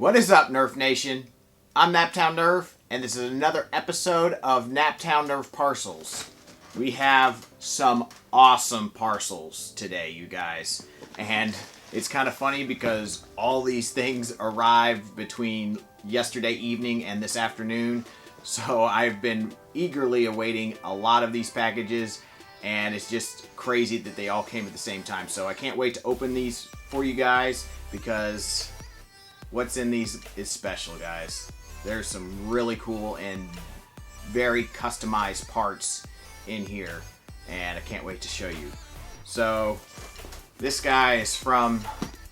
What is up, Nerf Nation? I'm Naptown Nerf, and this is another episode of Naptown Nerf Parcels. We have some awesome parcels today, you guys. And it's kind of funny because all these things arrived between yesterday evening and this afternoon. So I've been eagerly awaiting a lot of these packages, and it's just crazy that they all came at the same time. So I can't wait to open these for you guys because what's in these is special, guys. There's some really cool and very customized parts in here, and I can't wait to show you. So this guy is from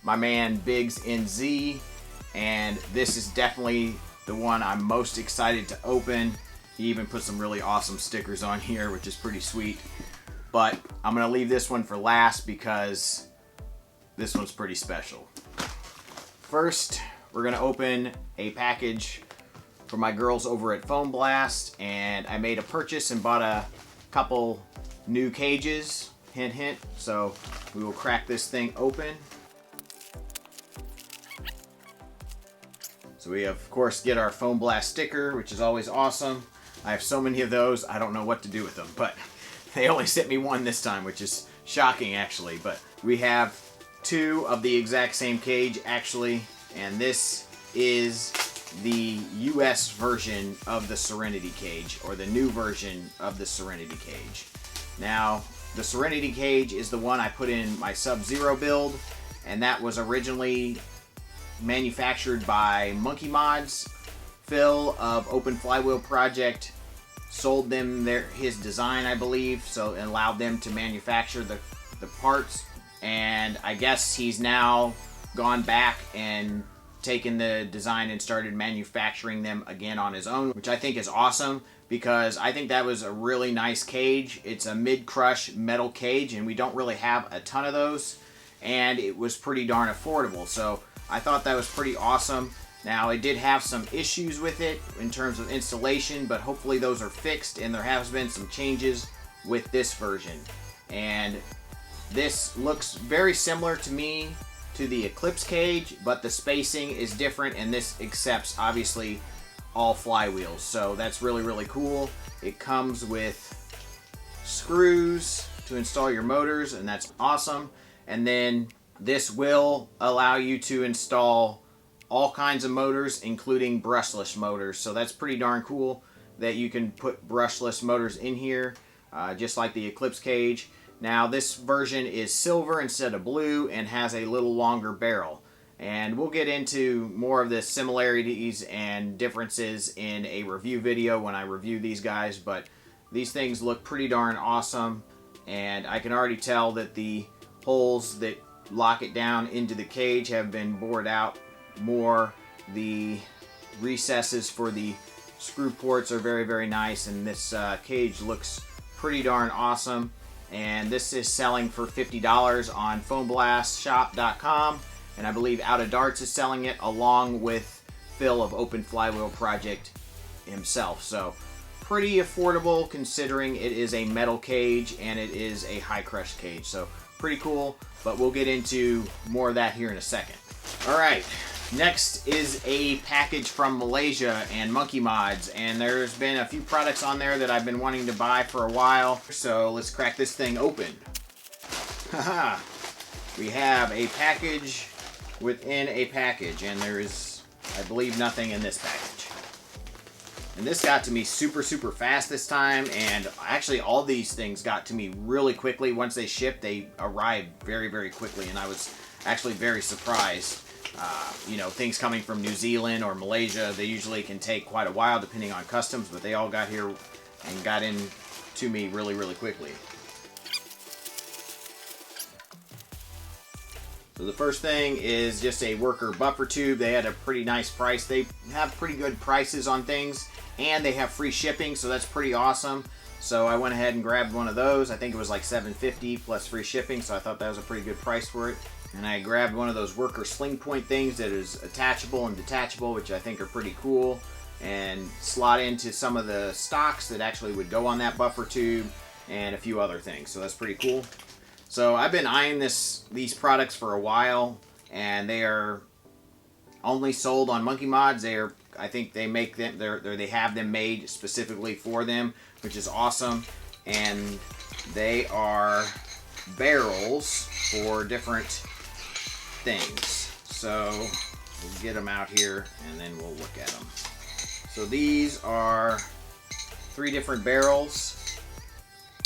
my man BiggsNZ, and this is definitely the one I'm most excited to open. He even put some really awesome stickers on here, which is pretty sweet. But I'm gonna leave this one for last because this one's pretty special. First, we're gonna open a package for my girls over at Foam Blast, and I made a purchase and bought a couple new cages, hint hint. So we will crack this thing open. So we of course get our Foam Blast sticker, which is always awesome. I have so many of those, I don't know what to do with them, but they only sent me one this time, which is shocking actually. But we have two of the exact same cage actually, and this is the US version of the Serenity cage, or the new version of the Serenity cage. Now, the Serenity cage is the one I put in my Sub-Zero build, and that was originally manufactured by Monkey Mods. Phil of Open Flywheel Project sold them his design, I believe, so it allowed them to manufacture the parts. And I guess he's now gone back and taken the design and started manufacturing them again on his own, which I think is awesome because I think that was a really nice cage. It's a mid-crush metal cage, and we don't really have a ton of those, and it was pretty darn affordable, so I thought that was pretty awesome. Now, it did have some issues with it in terms of installation, but hopefully those are fixed, and there has been some changes with this version. And this looks very similar to me to the Eclipse cage, but the spacing is different, and this accepts, obviously, all flywheels. So that's really, really cool. It comes with screws to install your motors, and that's awesome. And then this will allow you to install all kinds of motors, including brushless motors. So that's pretty darn cool that you can put brushless motors in here, just like the Eclipse cage. Now, this version is silver instead of blue and has a little longer barrel. And we'll get into more of the similarities and differences in a review video when I review these guys, but these things look pretty darn awesome, and I can already tell that the holes that lock it down into the cage have been bored out more. The recesses for the screw ports are very, very nice, and this cage looks pretty darn awesome. And this is selling for $50 on foamblastshop.com, and I believe Out of Darts is selling it along with Phil of Open Flywheel Project himself. So pretty affordable considering it is a metal cage and it is a high crush cage. So pretty cool, but we'll get into more of that here in a second. Alright, next is a package from Malaysia and Monkey Mods, and there's been a few products on there that I've been wanting to buy for a while, so let's crack this thing open. Haha, we have a package within a package, and there is, I believe, nothing in this package. And this got to me super, super fast this time, and actually all these things got to me really quickly. Once they shipped, they arrived very, very quickly, and I was actually very surprised. You know, things coming from New Zealand or Malaysia, they usually can take quite a while depending on customs, but they all got here and got in to me really, really quickly. So the first thing is just a worker buffer tube. They had a pretty nice price. They have pretty good prices on things, and they have free shipping, so that's pretty awesome. So I went ahead and grabbed one of those. I think it was like $7.50 plus free shipping, so I thought that was a pretty good price for it. And I grabbed one of those worker sling point things that is attachable and detachable, which I think are pretty cool, and slot into some of the stocks that actually would go on that buffer tube, and a few other things. So that's pretty cool. So I've been eyeing these products for a while, and they are only sold on Monkey Mods. I think they make them, they have them made specifically for them, which is awesome. And they are barrels for different things. So we'll get them out here and then we'll look at them. So these are 3 different barrels,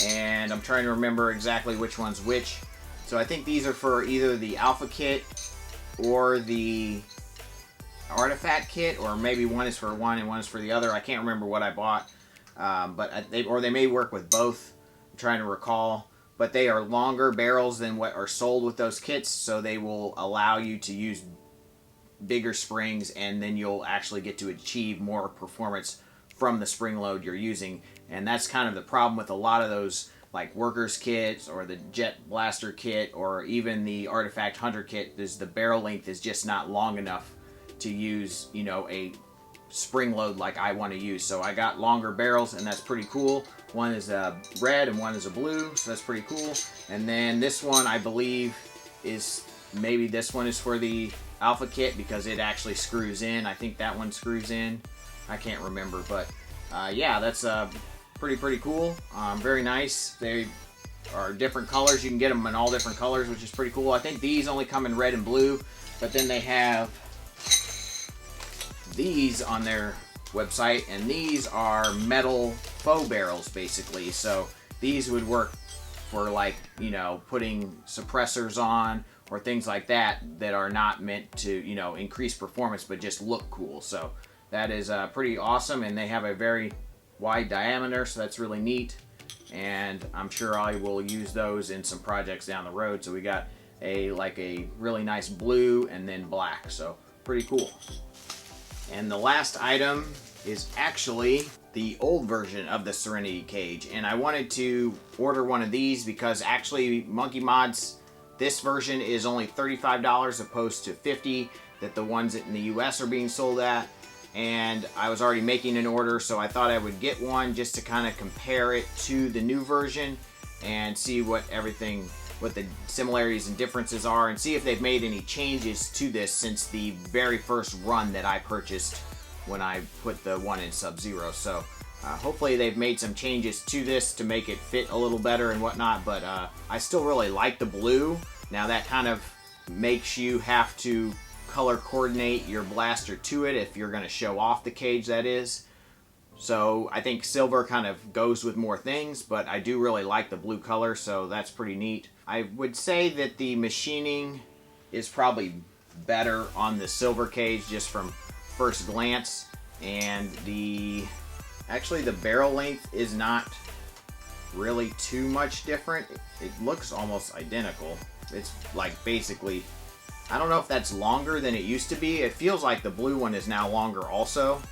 and I'm trying to remember exactly which one's which. So I think these are for either the Alpha Kit or the Artifact Kit, or maybe one is for one and one is for the other. I can't remember what I bought, but they may work with both. I'm trying to recall. But they are longer barrels than what are sold with those kits, so they will allow you to use bigger springs, and then you'll actually get to achieve more performance from the spring load you're using. And that's kind of the problem with a lot of those, like Workers kits or the Jet Blaster kit or even the Artifact Hunter kit, is the barrel length is just not long enough to use, you know, a spring load like I want to use. So I got longer barrels, and that's pretty cool. One is a red and one is a blue, so that's pretty cool. And then this one, I believe, is, maybe this one is for the Alpha Kit because it actually screws in. I think that one screws in. I can't remember, but yeah, that's pretty cool. Very nice. They are different colors. You can get them in all different colors, which is pretty cool. I think these only come in red and blue, but then they have these on their website, and these are metal faux barrels basically. So these would work for, like, you know, putting suppressors on or things like that that are not meant to, you know, increase performance but just look cool. So that is pretty awesome, and they have a very wide diameter, so that's really neat. And I'm sure I will use those in some projects down the road. So we got a really nice blue and then black, so pretty cool. And the last item is actually the old version of the Serenity cage, and I wanted to order one of these because actually Monkey Mods, this version is only $35 opposed to $50 that the ones in the US are being sold at. And I was already making an order, so I thought I would get one just to kind of compare it to the new version and see what the similarities and differences are, and see if they've made any changes to this since the very first run that I purchased when I put the one in Sub-Zero. So hopefully they've made some changes to this to make it fit a little better and whatnot, but I still really like the blue. Now that kind of makes you have to color coordinate your blaster to it if you're going to show off the cage, that is. So I think silver kind of goes with more things, but I do really like the blue color, so that's pretty neat. I would say that the machining is probably better on the silver cage just from first glance, and actually the barrel length is not really too much different. It looks almost identical. It's like basically, I don't know if that's longer than it used to be. It feels like the blue one is now longer also.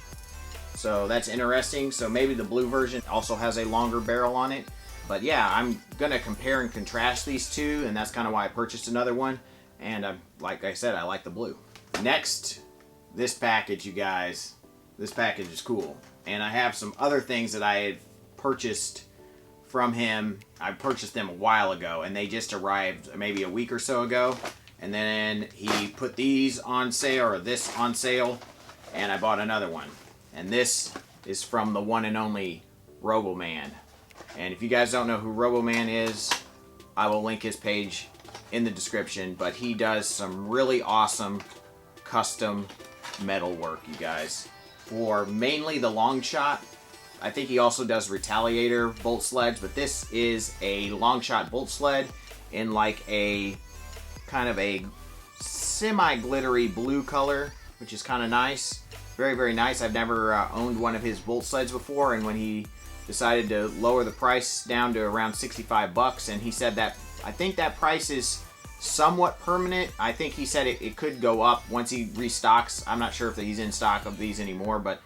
So that's interesting. So maybe the blue version also has a longer barrel on it. But yeah, I'm going to compare and contrast these two, and that's kind of why I purchased another one. And like I said, I like the blue. Next, this package, you guys. This package is cool. And I have some other things that I had purchased from him. I purchased them a while ago, and they just arrived maybe a week or so ago. And then he put these on sale, or this on sale, and I bought another one. And this is from the one and only Roboman. And if you guys don't know who Roboman is, I will link his page in the description. But he does some really awesome custom metal work, you guys, for mainly the Longshot. I think he also does Retaliator bolt sleds, but this is a Longshot bolt sled in like a kind of a semi-glittery blue color, which is kind of nice. Very, very nice. I've never owned one of his bolt sleds before, and when he decided to lower the price down to around 65 bucks, and he said that, I think that price is somewhat permanent. I think he said it could go up once he restocks. I'm not sure if he's in stock of these anymore, but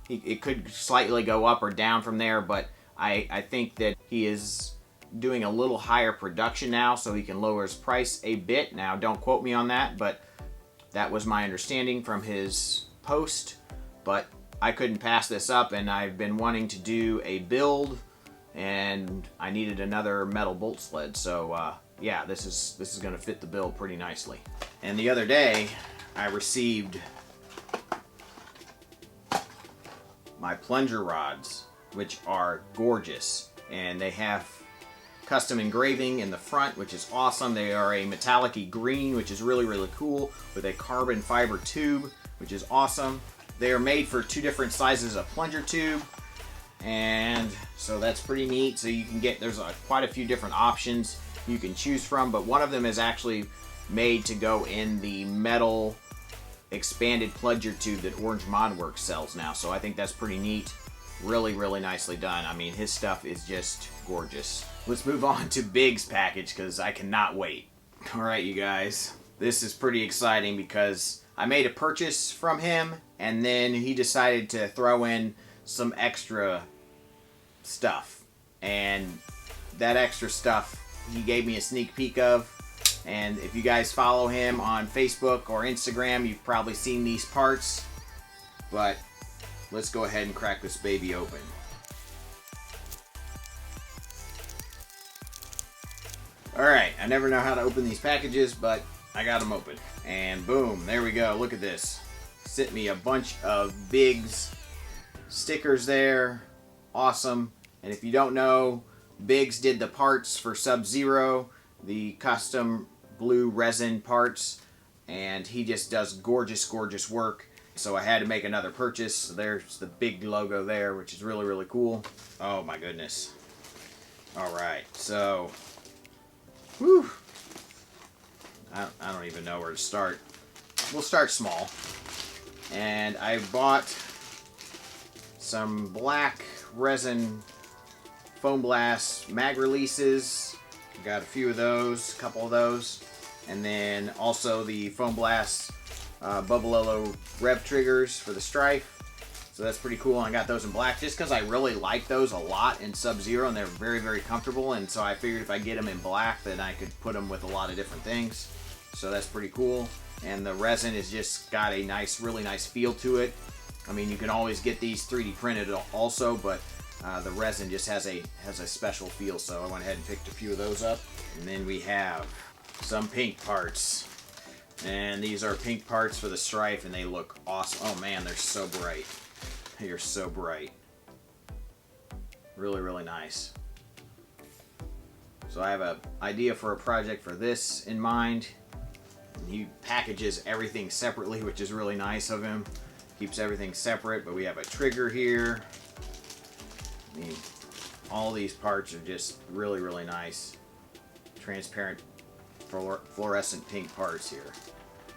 it could slightly go up or down from there, but I think that he is doing a little higher production now, so he can lower his price a bit. Now, don't quote me on that, but that was my understanding from his post. But I couldn't pass this up, and I've been wanting to do a build, and I needed another metal bolt sled. So yeah, this is going to fit the bill pretty nicely. And the other day, I received my plunger rods, which are gorgeous. And they have custom engraving in the front, which is awesome. They are a metallic-y green, which is really, really cool, with a carbon fiber tube, which is awesome. They are made for 2 different sizes of plunger tube, and so that's pretty neat. So you can get, there's quite a few different options you can choose from, but one of them is actually made to go in the metal expanded plunger tube that Orange Modworks sells now. So I think that's pretty neat. Really, really nicely done. I mean, his stuff is just gorgeous. Let's move on to Biggs' package because I cannot wait. All right, you guys. This is pretty exciting because I made a purchase from him and then he decided to throw in some extra stuff. And that extra stuff he gave me a sneak peek of. And if you guys follow him on Facebook or Instagram, you've probably seen these parts. But let's go ahead and crack this baby open. Alright, I never know how to open these packages, but I got them open. And boom, there we go. Look at this. Sent me a bunch of Biggs stickers there. Awesome. And if you don't know, Biggs did the parts for Sub-Zero, the custom blue resin parts, and he just does gorgeous, gorgeous work. So I had to make another purchase. So there's the big logo there, which is really, really cool. Oh my goodness. Alright, so whew. I don't even know where to start. We'll start small. And I bought some black resin foam blast mag releases. Got a few of those, a couple of those. And then also the foam blast Bubbalolo rev triggers for the Strife. So that's pretty cool. I got those in black just because I really like those a lot in Sub-Zero and they're very, very comfortable. And so I figured if I get them in black, then I could put them with a lot of different things. So that's pretty cool. And the resin has just got a nice, really nice feel to it. I mean, you can always get these 3D printed also, but the resin just has a special feel. So I went ahead and picked a few of those up. And then we have some pink parts. And these are pink parts for the Strife, and they look awesome. Oh man, they're so bright. They are so bright. Really, really nice. So I have an idea for a project for this in mind. He packages everything separately, which is really nice of him. Keeps everything separate, but we have a trigger here. I mean, all these parts are just really, really nice. Transparent fluorescent pink parts here.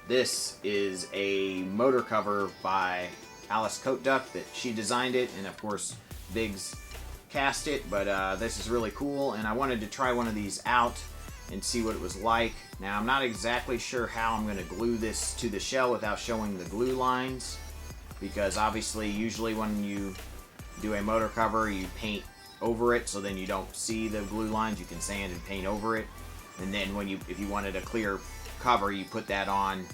This is a motor cover by Alice Coat Duck that she designed it, and of course Biggs cast it, but this is really cool, and I wanted to try one of these out and see what it was like. Now I'm not exactly sure how I'm going to glue this to the shell without showing the glue lines, because obviously usually when you do a motor cover you paint over it, so then you don't see the glue lines. You can sand and paint over it, and then when if you wanted a clear cover, you put that on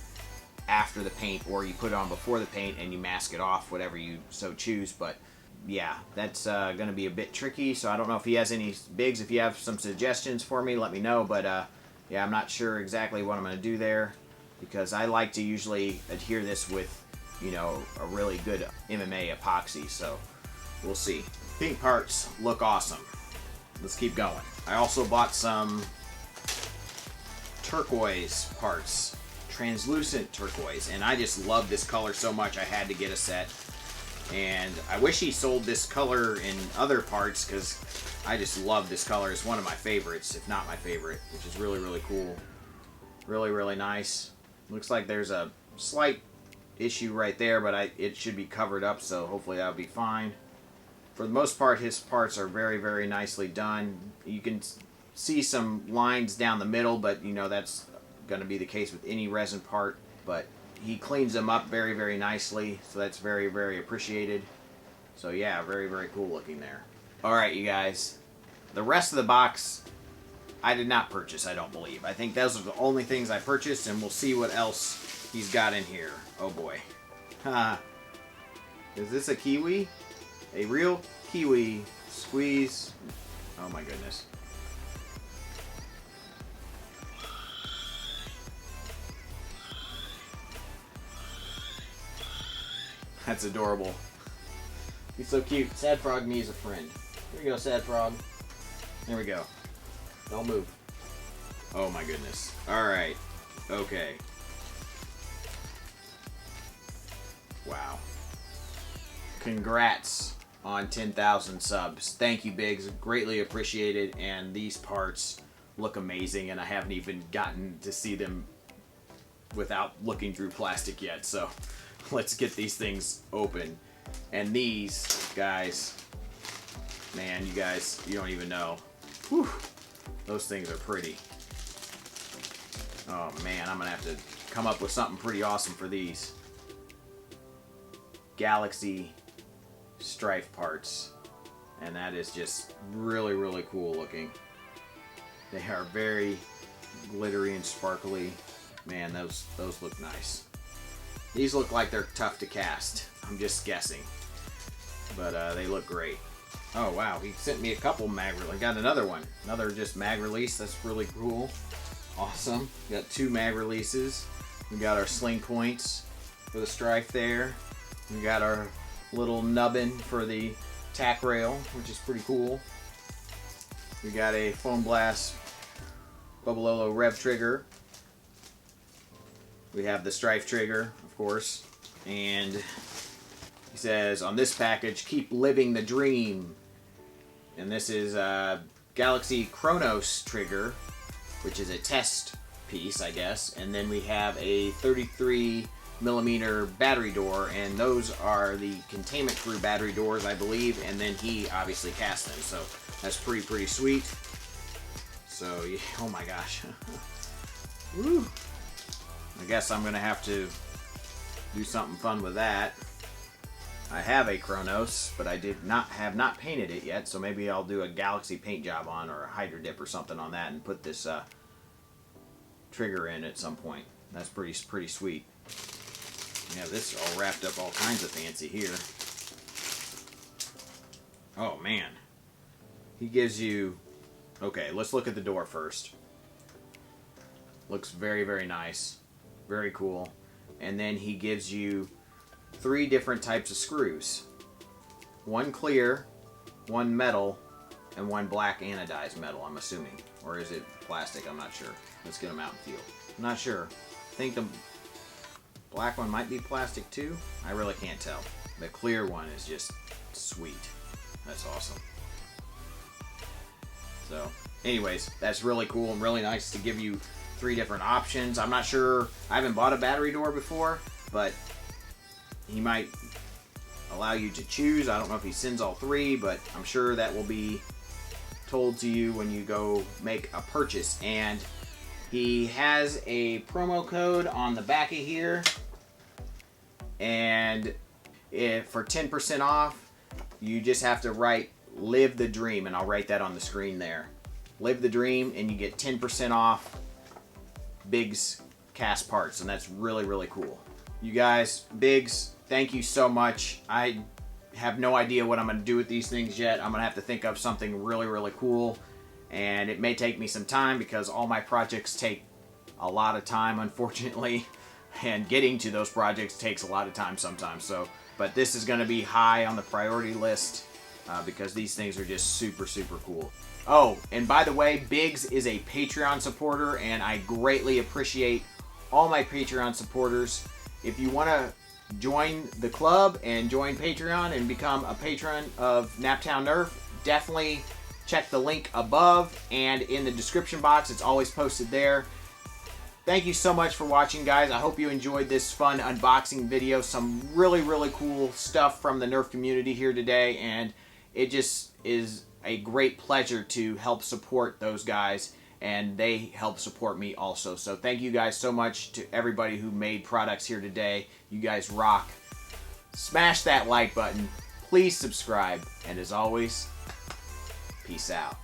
after the paint, or you put it on before the paint and you mask it off, whatever you so choose. But yeah, that's going to be a bit tricky, so I don't know if he has any. Biggs, if you have some suggestions for me, let me know. But yeah, I'm not sure exactly what I'm going to do there, because I like to usually adhere this with, you know, a really good MMA epoxy, so we'll see. Pink parts look awesome. Let's keep going. I also bought some turquoise parts, translucent turquoise, and I just love this color so much I had to get a set. And I wish he sold this color in other parts, because I just love this color. It's one of my favorites, if not my favorite, which is really, really cool. Really, really nice. Looks like there's a slight issue right there, but it should be covered up, so hopefully that'll be fine. For the most part, his parts are very, very nicely done. You can see some lines down the middle, but you know that's going to be the case with any resin part. But he cleans them up very, very nicely, so that's very, very appreciated. So yeah, very, very cool looking there. Alright, you guys. The rest of the box, I did not purchase, I don't believe. I think those are the only things I purchased, and we'll see what else he's got in here. Oh boy. Is this a kiwi? A real kiwi squeeze. Oh my goodness. That's adorable. He's so cute. Sad Frog needs a friend. Here we go, Sad Frog. There we go. Don't move. Oh my goodness. Alright. Okay. Wow. Congrats on 10,000 subs. Thank you, Biggs. Greatly appreciated. And these parts look amazing, and I haven't even gotten to see them without looking through plastic yet. So let's get these things open. And these guys, man, you guys, you don't even know. Whew, those things are pretty. Oh man, I'm gonna have to come up with something pretty awesome for these. Galaxy strife parts, and that is just really, really cool looking. They are very glittery and sparkly. Man, those look nice. These look like they're tough to cast. I'm just guessing, but they look great. Oh wow, he sent me a couple mag release. I got another one, another just mag release. That's really cool. Awesome. Got 2 mag releases. We got our sling points for the strife there. We got our little nubbin for the tack rail, which is pretty cool. We got a Foam Blast Bubbalolo Rev trigger. We have the strife trigger, of course. And he says, on this package, keep living the dream. And this is a Galaxy Chronos trigger, which is a test piece, I guess. And then we have a 33mm battery door, and those are the Containment Crew battery doors, I believe. And then he obviously cast them, so that's pretty sweet. So, yeah, oh my gosh. Woo. I guess I'm gonna have to do something fun with that. I have a Chronos, but I have not painted it yet, so maybe I'll do a Galaxy paint job on, or a Hydro Dip or something on that, and put this trigger in at some point. That's pretty sweet. Yeah, this all wrapped up all kinds of fancy here. Oh man, he gives you. Okay, let's look at the door first. Looks very nice, very cool. And then he gives you 3 different types of screws. 1 clear, 1 metal, and 1 black anodized metal, I'm assuming. Or is it plastic? I'm not sure. Let's get them out and feel. I'm not sure. I think the black one might be plastic too. I really can't tell. The clear one is just sweet. That's awesome. So, anyways, that's really cool and really nice to give you 3 different options. I'm not sure. I haven't bought a battery door before, but he might allow you to choose. I don't know if he sends all 3, but I'm sure that will be told to you when you go make a purchase. And he has a promo code on the back of here, and for 10% off, you just have to write "Live the Dream," and I'll write that on the screen there. Live the Dream, and you get 10% off Biggs cast parts, and that's really cool. You guys, Biggs, thank you so much. I have no idea what I'm going to do with these things yet. I'm going to have to think of something really cool, and it may take me some time because all my projects take a lot of time, unfortunately, and getting to those projects takes a lot of time sometimes. So, but this is going to be high on the priority list because these things are just super cool. Oh, and by the way, Biggs is a Patreon supporter, and I greatly appreciate all my Patreon supporters. If you want to join the club and join Patreon and become a patron of Naptown Nerf, definitely check the link above and in the description box. It's always posted there. Thank you so much for watching, guys. I hope you enjoyed this fun unboxing video. Some really cool stuff from the Nerf community here today, and it just is a great pleasure to help support those guys, and they help support me also. So thank you guys so much to everybody who made products here today. You guys rock. Smash that like button. Please subscribe. And as always, peace out.